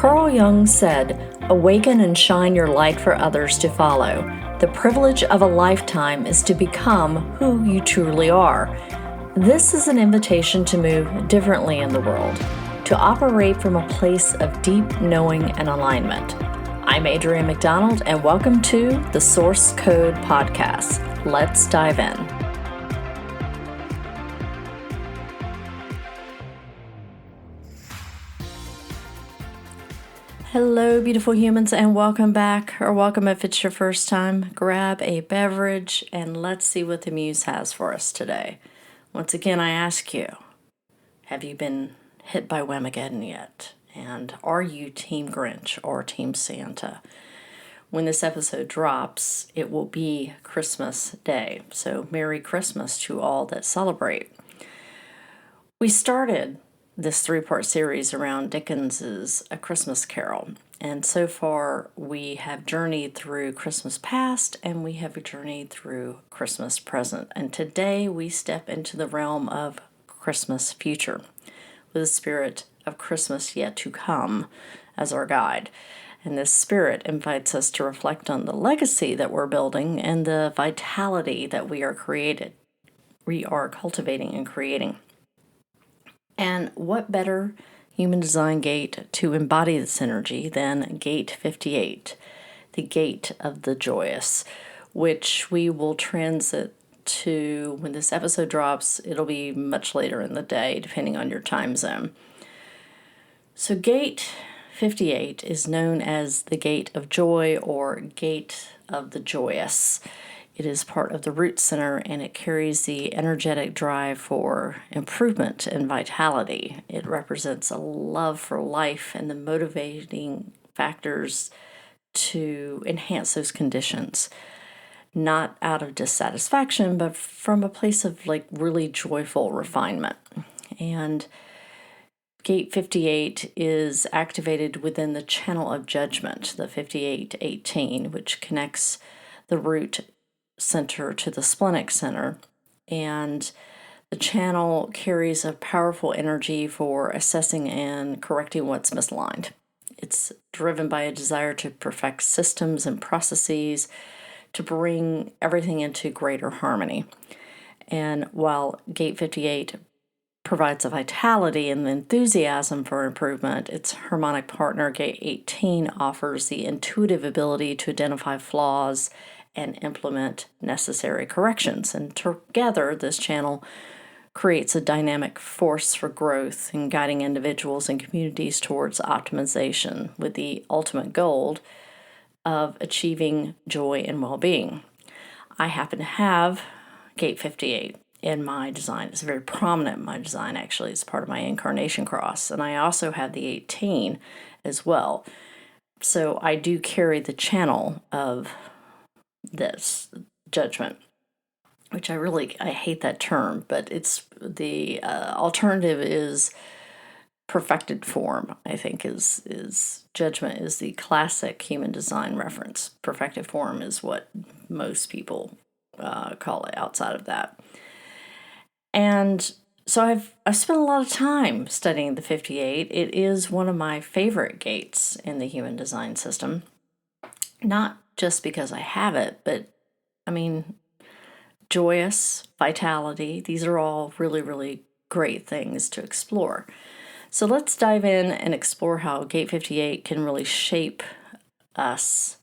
Carl Jung said, "Awaken and shine your light for others to follow. The privilege of a lifetime is to become who you truly are." This is an invitation to move differently in the world, to operate from a place of deep knowing and alignment. I'm Adrienne McDonald, and welcome to the Source Code Podcast. Let's dive in. Hello, beautiful humans, and welcome back, or welcome if it's your first time. Grab a beverage and let's see what the Muse has for us today. Once again, I ask you, have you been hit by Whamageddon yet? And are you Team Grinch or Team Santa? When this episode drops, it will be Christmas Day. So Merry Christmas to all that celebrate. We started this three-part series around Dickens's A Christmas Carol. And so far, we have journeyed through Christmas past and we have journeyed through Christmas present. And today we step into the realm of Christmas future with the spirit of Christmas yet to come as our guide. And this spirit invites us to reflect on the legacy that we're building and the vitality that we are cultivating and creating. And what better human design gate to embody this energy than Gate 58, the gate of the joyous, which we will transit to when this episode drops. It'll be much later in the day, depending on your time zone. So Gate 58 is known as the Gate of Joy or Gate of the Joyous. It is part of the root center, and it carries the energetic drive for improvement and vitality. It represents a love for life and the motivating factors to enhance those conditions, not out of dissatisfaction, but from a place of really joyful refinement. And Gate 58 is activated within the channel of judgment, the 5818, which connects the root center to the splenic center, and the channel carries a powerful energy for assessing and correcting what's misaligned. It's driven by a desire to perfect systems and processes to bring everything into greater harmony. And while Gate 58 provides a vitality and enthusiasm for improvement, its harmonic partner, Gate 18, offers the intuitive ability to identify flaws and implement necessary corrections. And together, this channel creates a dynamic force for growth and guiding individuals and communities towards optimization with the ultimate goal of achieving joy and well-being. I happen to have Gate 58 in my design. It's very prominent in my design, actually. It's part of my incarnation cross. And I also have the 18 as well. So I do carry the channel of this judgment, which I hate that term, but it's the alternative is perfected form. I think is judgment is the classic human design reference. Perfected form is what most people call it outside of that. And so I've spent a lot of time studying the 58. It is one of my favorite gates in the human design system. Not just because I have it, but joyous, vitality, these are all really, really great things to explore. So let's dive in and explore how Gate 58 can really shape us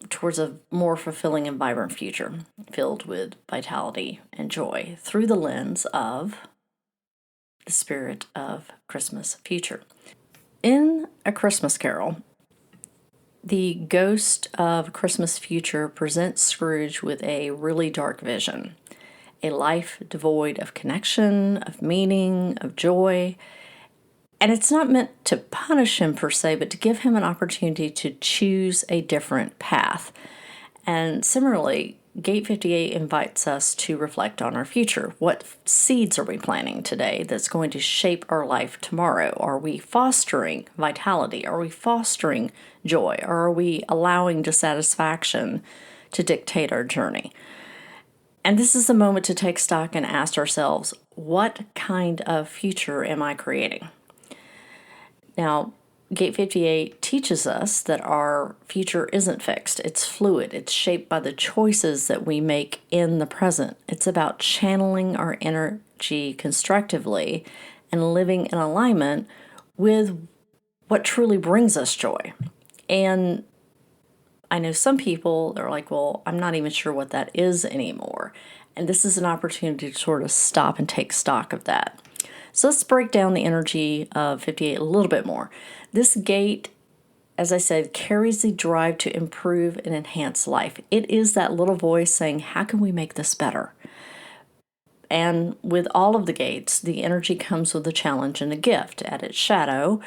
towards a more fulfilling and vibrant future filled with vitality and joy through the lens of the spirit of Christmas future. In A Christmas Carol, the ghost of Christmas future presents Scrooge with a really dark vision, a life devoid of connection, of meaning, of joy. And it's not meant to punish him per se, but to give him an opportunity to choose a different path. And similarly, Gate 58 invites us to reflect on our future. What seeds are we planting today that's going to shape our life tomorrow? Are we fostering vitality? Are we fostering joy? Or are we allowing dissatisfaction to dictate our journey? And this is the moment to take stock and ask ourselves, what kind of future am I creating? Now, Gate 58 teaches us that our future isn't fixed. It's fluid. It's shaped by the choices that we make in the present. It's about channeling our energy constructively and living in alignment with what truly brings us joy. And I know some people are like, well, I'm not even sure what that is anymore. And this is an opportunity to sort of stop and take stock of that. So let's break down the energy of 58 a little bit more. This gate, as I said, carries the drive to improve and enhance life. It is that little voice saying, how can we make this better? And with all of the gates, the energy comes with a challenge and a gift. At its shadow,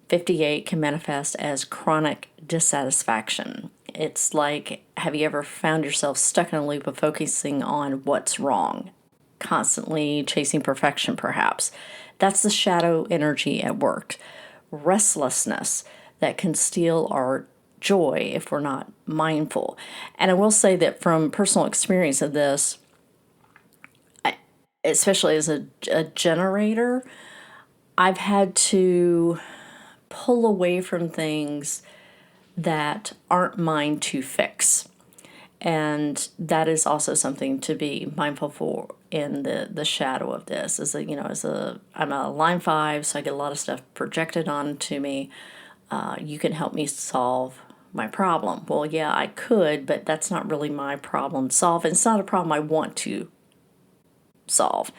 58 can manifest as chronic dissatisfaction. It's like, have you ever found yourself stuck in a loop of focusing on what's wrong? Constantly chasing perfection, perhaps. That's the shadow energy at work. Restlessness that can steal our joy if we're not mindful. And I will say that from personal experience of this, especially as a generator, I've had to pull away from things that aren't mine to fix. And that is also something to be mindful for in the shadow of this. I'm a line 5, so I get a lot of stuff projected onto me. You can help me solve my problem. Well, yeah, I could, but that's not really my problem to solve. It's not a problem I want to solve.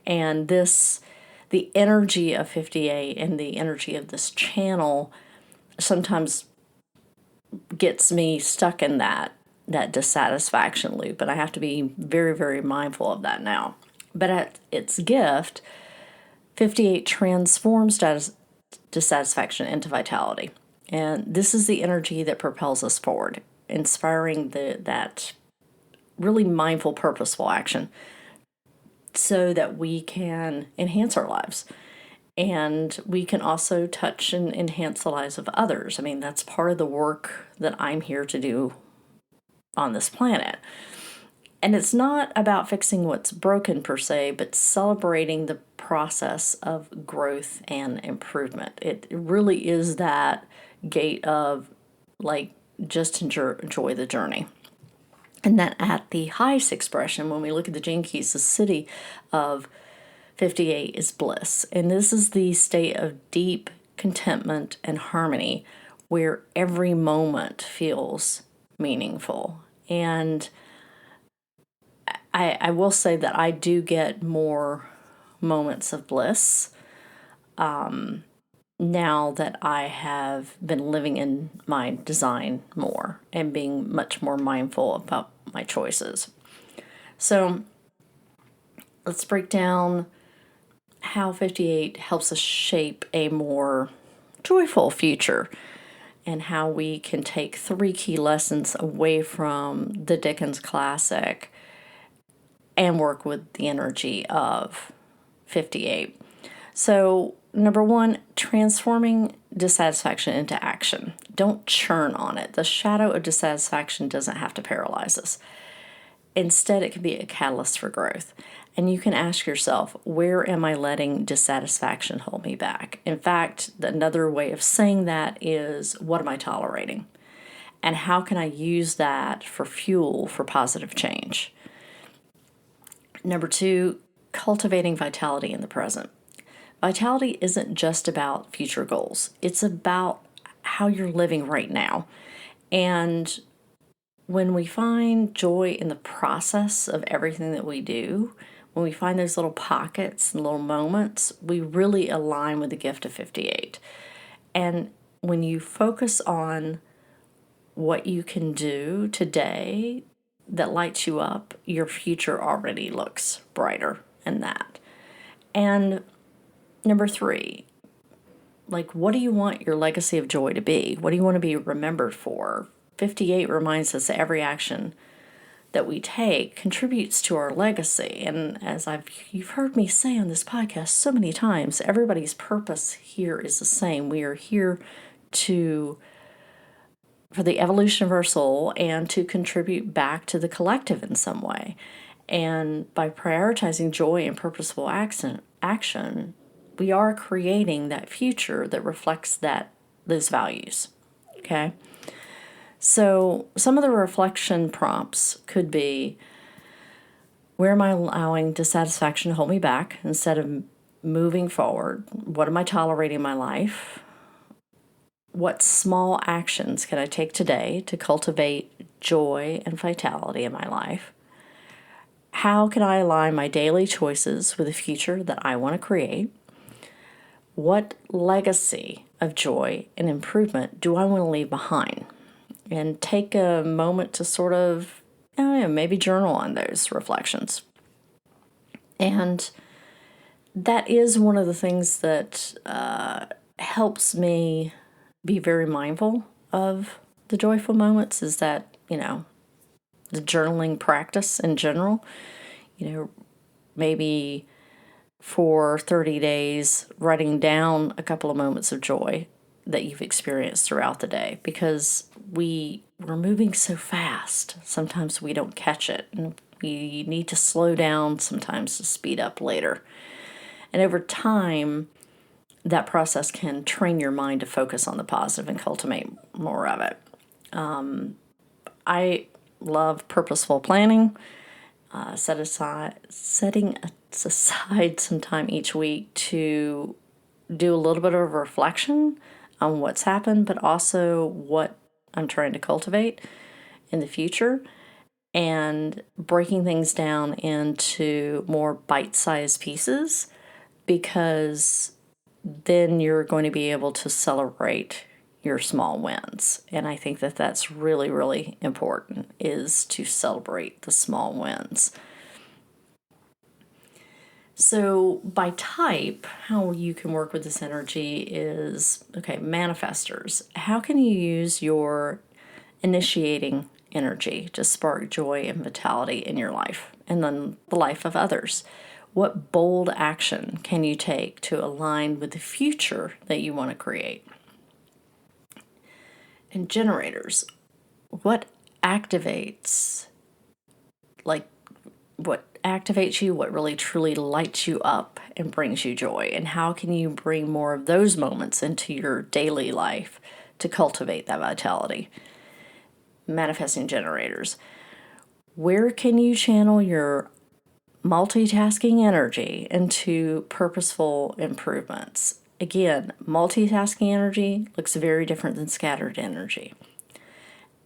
And the energy of 58 and the energy of this channel sometimes gets me stuck in that dissatisfaction loop, and I have to be very, very mindful of that now. But at its gift, 58 transforms dissatisfaction into vitality. And this is the energy that propels us forward, inspiring that really mindful, purposeful action so that we can enhance our lives. And we can also touch and enhance the lives of others. I mean, that's part of the work that I'm here to do on this planet. And it's not about fixing what's broken per se, but celebrating the process of growth and improvement. It really is that gate of like, just enjoy the journey. And that at the highest expression, when we look at the gene keys, the city of 58 is bliss. And this is the state of deep contentment and harmony where every moment feels meaningful. And I will say that I do get more moments of bliss now that I have been living in my design more and being much more mindful about my choices. So let's break down how 58 helps us shape a more joyful future and how we can take 3 key lessons away from the Dickens classic and work with the energy of 58. So, number 1, transforming dissatisfaction into action. Don't churn on it. The shadow of dissatisfaction doesn't have to paralyze us. Instead, it can be a catalyst for growth. And you can ask yourself, where am I letting dissatisfaction hold me back? In fact, another way of saying that is, what am I tolerating? And how can I use that for fuel for positive change? Number 2, cultivating vitality in the present. Vitality isn't just about future goals. It's about how you're living right now. And when we find joy in the process of everything that we do, when we find those little pockets and little moments, we really align with the gift of 58. And when you focus on what you can do today that lights you up, your future already looks brighter in that. And number 3, like, what do you want your legacy of joy to be? What do you want to be remembered for? 58 reminds us that every action that we take contributes to our legacy. And as you've heard me say on this podcast so many times, everybody's purpose here is the same. We are here for the evolution of our soul and to contribute back to the collective in some way. And by prioritizing joy and purposeful action, we are creating that future that reflects those values. Okay? So some of the reflection prompts could be, where am I allowing dissatisfaction to hold me back instead of moving forward? What am I tolerating in my life? What small actions can I take today to cultivate joy and vitality in my life? How can I align my daily choices with the future that I want to create? What legacy of joy and improvement do I want to leave behind? And take a moment to sort of, maybe journal on those reflections. And that is one of the things that helps me be very mindful of the joyful moments, is that, the journaling practice in general, maybe for 30 days, writing down a couple of moments of joy that you've experienced throughout the day, because we're moving so fast. Sometimes we don't catch it, and we need to slow down sometimes to speed up later. And over time, that process can train your mind to focus on the positive and cultivate more of it. I love purposeful planning, setting aside some time each week to do a little bit of reflection on what's happened, but also what I'm trying to cultivate in the future, and breaking things down into more bite-sized pieces, because then you're going to be able to celebrate your small wins. And I think that that's really, really important, is to celebrate the small wins. So by type, how you can work with this energy is, manifestors. How can you use your initiating energy to spark joy and vitality in your life and then the life of others? What bold action can you take to align with the future that you want to create? And generators, what activates you, what really truly lights you up and brings you joy, and how can you bring more of those moments into your daily life to cultivate that vitality? Manifesting generators, where can you channel your multitasking energy into purposeful improvements? Again, multitasking energy looks very different than scattered energy.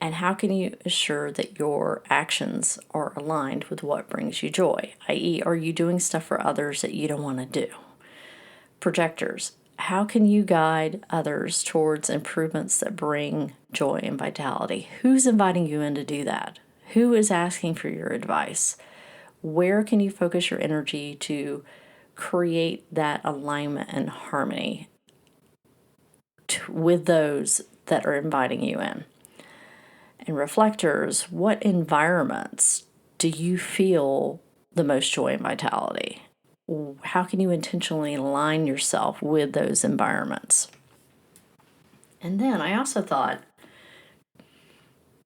And how can you assure that your actions are aligned with what brings you joy? i.e., are you doing stuff for others that you don't want to do? Projectors, how can you guide others towards improvements that bring joy and vitality? Who's inviting you in to do that? Who is asking for your advice? Where can you focus your energy to create that alignment and harmony with those that are inviting you in? And reflectors, what environments do you feel the most joy and vitality? How can you intentionally align yourself with those environments? And then I also thought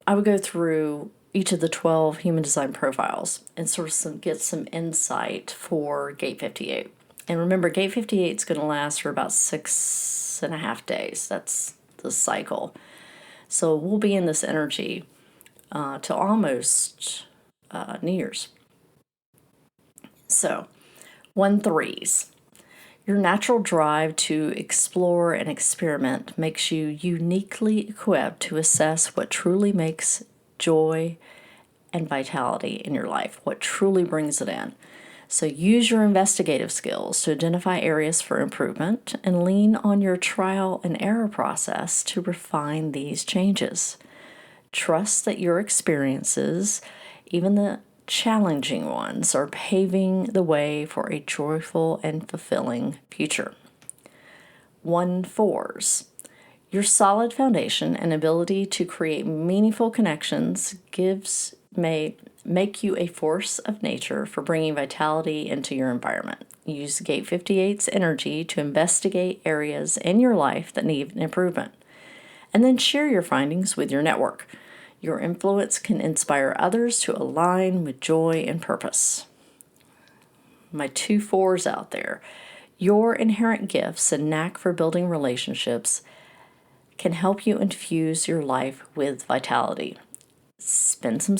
I would go through each of the 12 human design profiles and sort of get some insight for Gate 58. And remember, Gate 58 is going to last for about 6.5 days. That's the cycle. So we'll be in this energy till almost New Year's. So, 1-3s. Your natural drive to explore and experiment makes you uniquely equipped to assess what truly makes joy and vitality in your life, what truly brings it in. So use your investigative skills to identify areas for improvement and lean on your trial and error process to refine these changes. Trust that your experiences, even the challenging ones, are paving the way for a joyful and fulfilling future. 1-4s. Your solid foundation and ability to create meaningful connections may make you a force of nature for bringing vitality into your environment. Use Gate 58's energy to investigate areas in your life that need improvement, and then share your findings with your network. Your influence can inspire others to align with joy and purpose. My 2-4s out there. Your inherent gifts and knack for building relationships can help you infuse your life with vitality. Spend some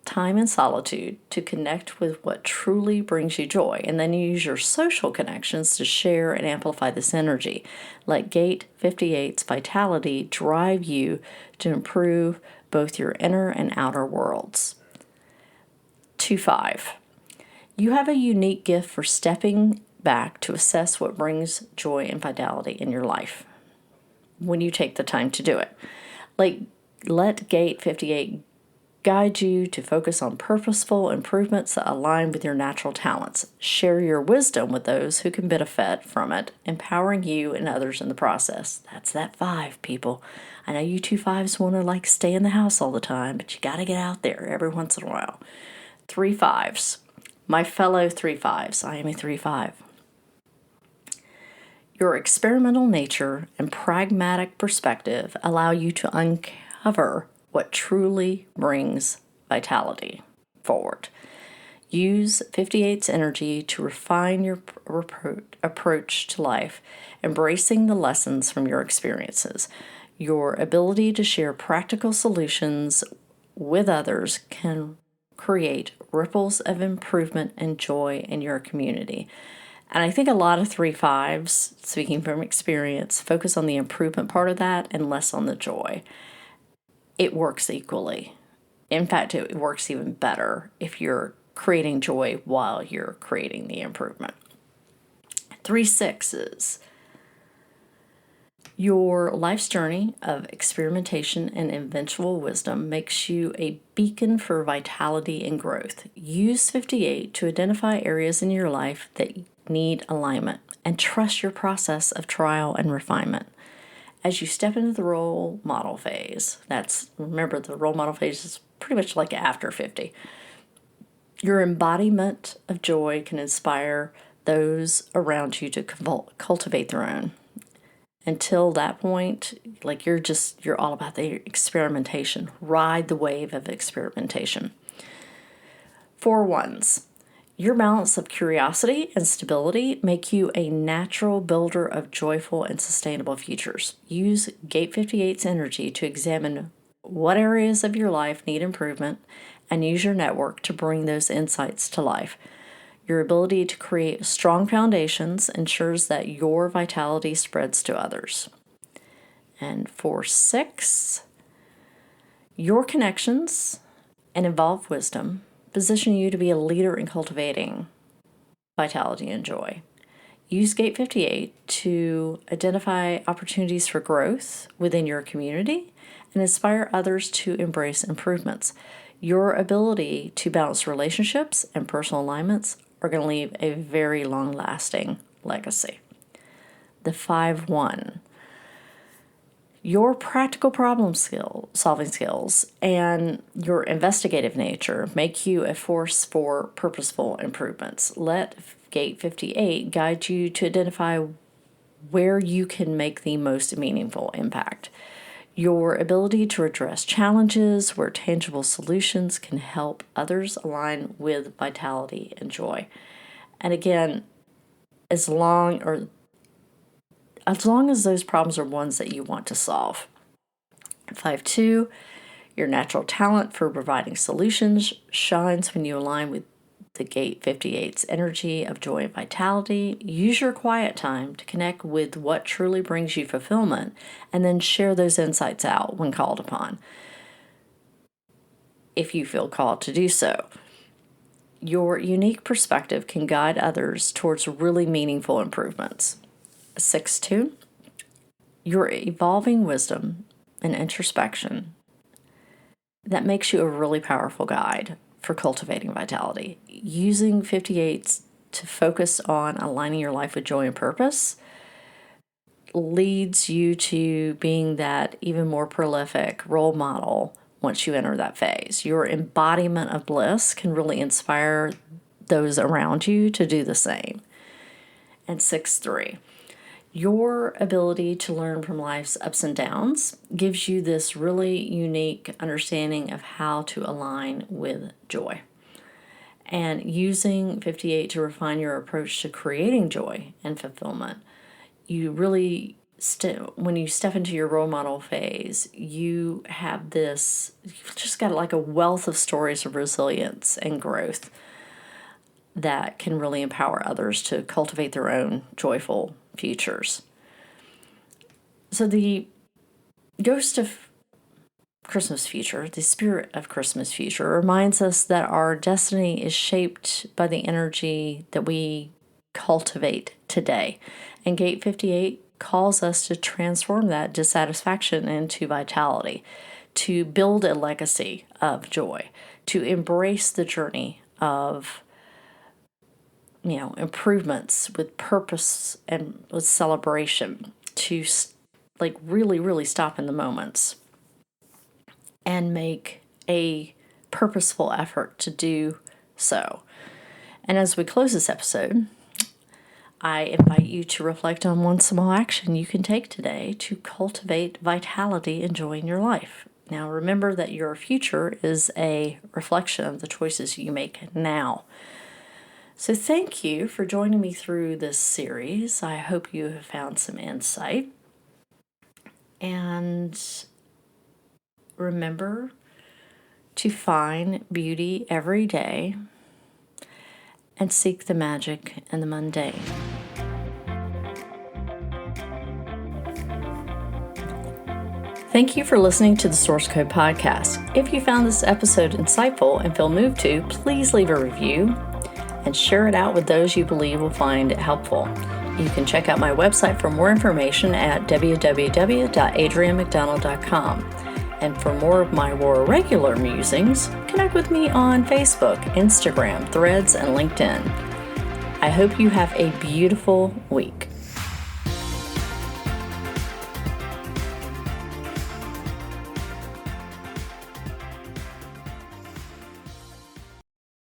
time in solitude to connect with what truly brings you joy, and then use your social connections to share and amplify this energy. Let Gate 58's vitality drive you to improve both your inner and outer worlds. 2.5. You have a unique gift for stepping back to assess what brings joy and vitality in your life when you take the time to do it. Let Gate 58 guide you to focus on purposeful improvements that align with your natural talents. Share your wisdom with those who can benefit from it, empowering you and others in the process. That's that 5, people. I know you 2.5s want to stay in the house all the time, but you got to get out there every once in a while. 3.5s. My fellow 3.5s. I am a 3.5. Your experimental nature and pragmatic perspective allow you to uncover what truly brings vitality forward. Use 58's energy to refine your approach to life, embracing the lessons from your experiences. Your ability to share practical solutions with others can create ripples of improvement and joy in your community. And I think a lot of 3.5s, speaking from experience, focus on the improvement part of that and less on the joy. It works equally. In fact, it works even better if you're creating joy while you're creating the improvement. 3.6s. Your life's journey of experimentation and eventual wisdom makes you a beacon for vitality and growth. Use 58 to identify areas in your life that need alignment and trust your process of trial and refinement. As you step into the role model phase, remember the role model phase is pretty much like after 50. Your embodiment of joy can inspire those around you to cultivate their own. Until that point, you're all about the experimentation. Ride the wave of experimentation. 4.1s. Your balance of curiosity and stability make you a natural builder of joyful and sustainable futures. Use Gate 58's energy to examine what areas of your life need improvement and use your network to bring those insights to life. Your ability to create strong foundations ensures that your vitality spreads to others. And 4.6, your connections and evolved wisdom position you to be a leader in cultivating vitality and joy. Use Gate 58 to identify opportunities for growth within your community and inspire others to embrace improvements. Your ability to balance relationships and personal alignments are going to leave a very long-lasting legacy. The 5.1. Your practical solving skills and your investigative nature make you a force for purposeful improvements. Let Gate 58 guide you to identify where you can make the most meaningful impact. Your ability to address challenges where tangible solutions can help others align with vitality and joy. And again, as long as those problems are ones that you want to solve. 5.2, your natural talent for providing solutions shines when you align with the Gate 58's energy of joy and vitality. Use your quiet time to connect with what truly brings you fulfillment and then share those insights out when called upon, if you feel called to do so. Your unique perspective can guide others towards really meaningful improvements. 6.2, your evolving wisdom and introspection that makes you a really powerful guide for cultivating vitality. Using 58 to focus on aligning your life with joy and purpose leads you to being that even more prolific role model once you enter that phase. Your embodiment of bliss can really inspire those around you to do the same. And 6.3, your ability to learn from life's ups and downs gives you this really unique understanding of how to align with joy. And using 58 to refine your approach to creating joy and fulfillment, you really, when you step into your role model phase, you have this, you've just got like a wealth of stories of resilience and growth that can really empower others to cultivate their own joyful futures. So the ghost of Christmas future, the spirit of Christmas future, reminds us that our destiny is shaped by the energy that we cultivate today. And Gate 58 calls us to transform that dissatisfaction into vitality, to build a legacy of joy, to embrace the journey of improvements with purpose and with celebration, to really stop in the moments and make a purposeful effort to do so. And as we close this episode, I invite you to reflect on one small action you can take today to cultivate vitality and joy in your life. Now, remember that your future is a reflection of the choices you make now. So thank you for joining me through this series. I hope you have found some insight. And remember to find beauty every day and seek the magic in the mundane. Thank you for listening to the Source Code Podcast. If you found this episode insightful and feel moved to, please leave a review and share it out with those you believe will find it helpful. You can check out my website for more information at www.adrianmcdonald.com. And for more of my more regular musings, connect with me on Facebook, Instagram, Threads, and LinkedIn. I hope you have a beautiful week.